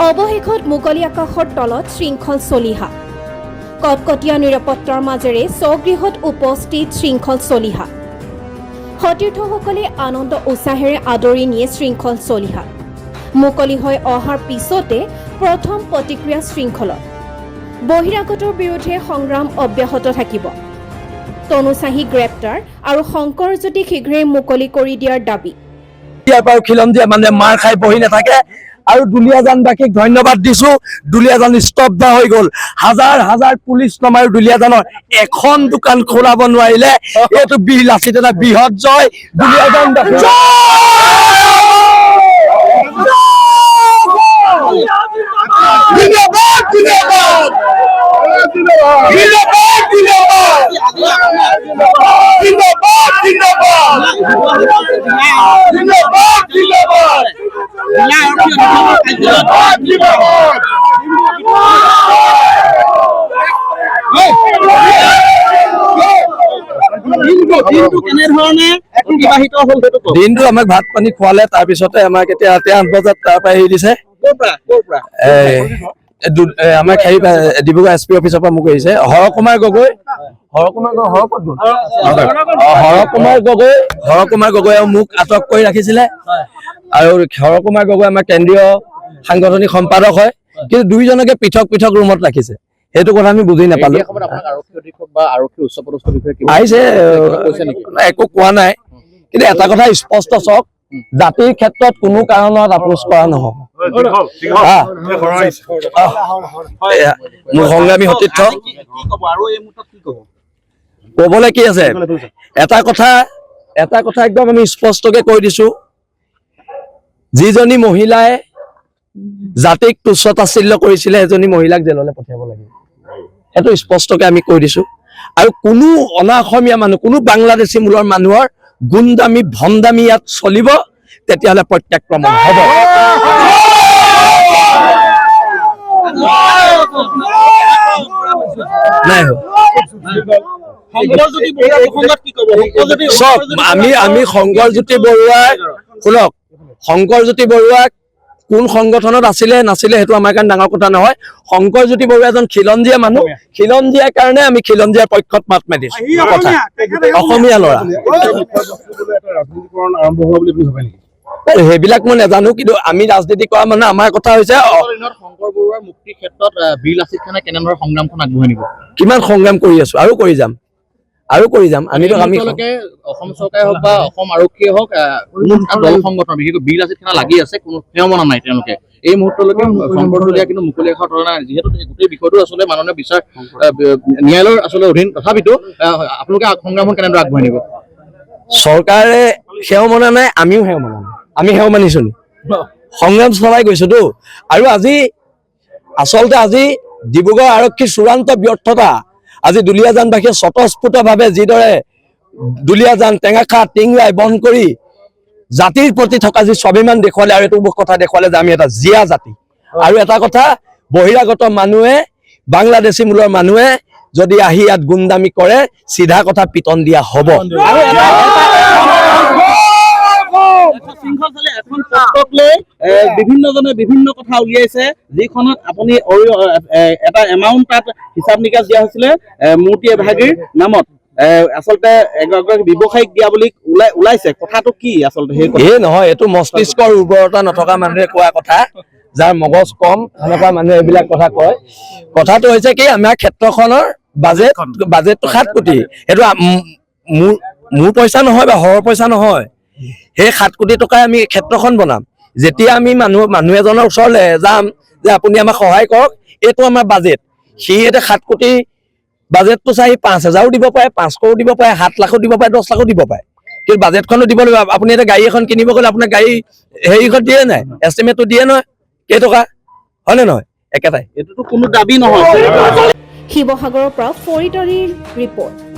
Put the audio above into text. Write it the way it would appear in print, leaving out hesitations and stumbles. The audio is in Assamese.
অৱশেষত মুকলি আকাশৰ তলত শৃংখল চলিহা কটকটীয়া নিৰাপত্তাৰ মাজেৰে স্বগৃহত উপস্থিত শৃংখল চলিহা সতীৰ্থসকলে আনন্দ উৎসাহেৰে আদৰি নিয়ে শৃংখল চলিহা মুকলি হৈ অহাৰ পিছতে প্ৰথম প্ৰতিক্ৰিয়া শৃংখলৰ বহিৰাগতৰ বিৰুদ্ধে সংগ্ৰাম অব্যাহত থাকিব তনুচাহী গ্ৰেপ্তাৰ আৰু শংকৰজ্যোতি শীঘ্ৰেই মুকলি কৰি দিয়াৰ দাবী খিলঞ্জীয়া মানে মাৰ খাই বহি নাথাকে আৰু দুলীয়াজানবাসীক ধন্যবাদ দিছো দুলীয়াজান স্তব্ধ হৈ গ'ল হাজাৰ হাজাৰ পুলিচ নমাই দুলীয়াজানৰ এখন দোকান খোলাব নোৱাৰিলে এইটো লাচিত এটা বৃহৎ জয় দুলীয়াজানবাসী দিনটো আমাক ভাত পানী খোৱালে তাৰপিছতে আমাক এতিয়া 8 বজাত তাৰ পৰা এৰি দিছে আমাৰ ডিব্ৰুগড় SP অফিচৰ পৰা মোক আহিছে হৰকুমাৰ গগৈ মোক আটক কৰি ৰাখিছিলে আৰু হৰকুমাৰ গগৈ আমাৰ কেন্দ্ৰীয় সাংগঠনিক সম্পাদক হয় কিন্তু দুইজনকে পৃথক পৃথক ৰুমত ৰাখিছে সেইটো কথা আমি বুজি নাপালো আহিছে একো কোৱা নাই কিন্তু এটা কথা স্পষ্ট চাওক জাতিৰ ক্ষেত্ৰত কোনো কাৰণত আপোচ কৰা নহব মোৰ সংগ্ৰামী সতীৰ্থ কবলৈ কি আছে এটা কথা একদম আমি স্পষ্টকে কৈ দিছো যিজনী মহিলাই জাতিক তুচ্ছতাচ্ছিল্য কৰিছিলে এজনী মহিলাক জেললৈ পঠিয়াব লাগিব সেইটো স্পষ্টকে আমি কৈ দিছো আৰু কোনো অনাঅসমীয়া মানুহ কোনো বাংলাদেশী মূলৰ মানুহৰ গুণদামী ভণ্ডামী ইয়াত চলিব তেতিয়াহ'লে প্ৰত্যাক্ৰমণ হ'ব নাই আমি শংকৰজ্যোতি বৰুৱাক শুনক শংকৰজ্যোতি বৰুৱাক কোন সংগঠনত আছিলে নাছিলে সেইটো আমাৰ কাৰণে ডাঙৰ কথা নহয় শংকৰজ্যোতি বৰুৱা এজন খিলঞ্জীয়া মানুহ খিলঞ্জীয়াৰ কাৰণে আমি খিলঞ্জীয়াৰ পক্ষত মাত মাতিছো কথা অসমীয়া ল'ৰা সেইবিলাক মই নাজানো কিন্তু আমি ৰাজনীতি কৰা মানে আমাৰ কথা হৈছে শংকৰ বৰুৱাৰ মুক্তিৰ ক্ষেত্ৰত বীৰ লাচিত খানে কেনেদৰে সংগ্ৰামখন আগবঢ়াই নিব কিমান সংগ্ৰাম কৰি আছো আৰু কৰি যাম আমি অসম চৰকাৰে হওক বা অসম আৰক্ষীয়ে হওক দল সংগঠন বিশেষকৈ বীৰ লাচিত খানা লাগি আছে কোনো সেৱমনা নাই তেওঁলোকে এই মুহূৰ্তলৈকে শংকৰ চলীয়া কিন্তু মুকলি আকাশৰ তলা নাই যিহেতু গোটেই বিষয়টো আচলতে মাননীয় বিচাৰ ন্যায়ালয়ৰ আচলতে অধীন তথাপিতো আপোনালোকে সংগ্ৰামখন কেনেদৰে আগবঢ়াই নিব চৰকাৰে সেৱমনা নাই আমিও সেৱমনা নাই আমি সেৱ মানিছো নি সংগ্ৰাম চলাই গৈছোতো আৰু আজি ডিব্ৰুগড় আৰক্ষীৰ চূড়ান্ত ব্যৰ্থতা আজি দুলীয়াজানবাসীয়ে স্বতঃস্ফূৰ্তভাৱে যিদৰে দুলীয়াজান টেঙাখাত টিংৰাই বন্ধ কৰি জাতিৰ প্ৰতি থকা যি স্বাভিমান দেখুৱালে আৰু এইটো কথা দেখুৱালে যে আমি এটা জীয়া জাতি আৰু এটা কথা বহিৰাগত মানুহে বাংলাদেশী মূলৰ মানুহে যদি আহি ইয়াত গুণ্ডামি কৰে চিধা কথা পিটন দিয়া হ'ব বিভিন্নজনে বিভিন্ন কথা উলিয়াইছে যিখনত আপুনি এটা এমাউণ্ট তাত হিচাপ নিকাচ দিয়া হৈছিলে মূৰ্তি এভাগীৰ নামত আচলতে এগৰাকী ব্যৱসায়িক দিয়া বুলি ওলাইছে কথাটো কি আচলতে সেই নহয় এইটো মস্তিষ্কৰ উৰ্বৰতা নথকা মানুহে কোৱা কথা যাৰ মগজ কম সেনেকুৱা মানুহে এইবিলাক কথা কয় কথাটো হৈছে কি আমাৰ ক্ষেত্ৰখনৰ বাজেটটো 7 কোটি সেইটো মোৰ পইচা নহয় বা হৰৰ পইচা নহয় সেই 7 কোটি টকাই আমি ক্ষেত্ৰখন বনাম যেতিয়া আমি মানুহ এজনৰ ওচৰলৈ যাম যে আপুনি আমাক সহায় কৰক এইটো আমাৰ বাজেট সি এটা 7 কোটি বাজেটটো চাই 5,000ও দিব পাৰে 500ও দিব পাৰে 7 লাখো দিব পাৰে 10 লাখো দিব পাৰে কিন্তু বাজেটখনো দিব লাগিব আপুনি এটা গাড়ী এখন কিনিব গ'লে আপোনাৰ গাড়ী হেৰিখন দিয়ে নাই এষ্টিমেটটো দিয়ে নহয় কেইটকা হয়নে নহয় একেটাই এইটোতো কোনো দাবী নহয় শিৱসাগৰৰ পৰা ফৰিদৰ ৰিপৰ্ট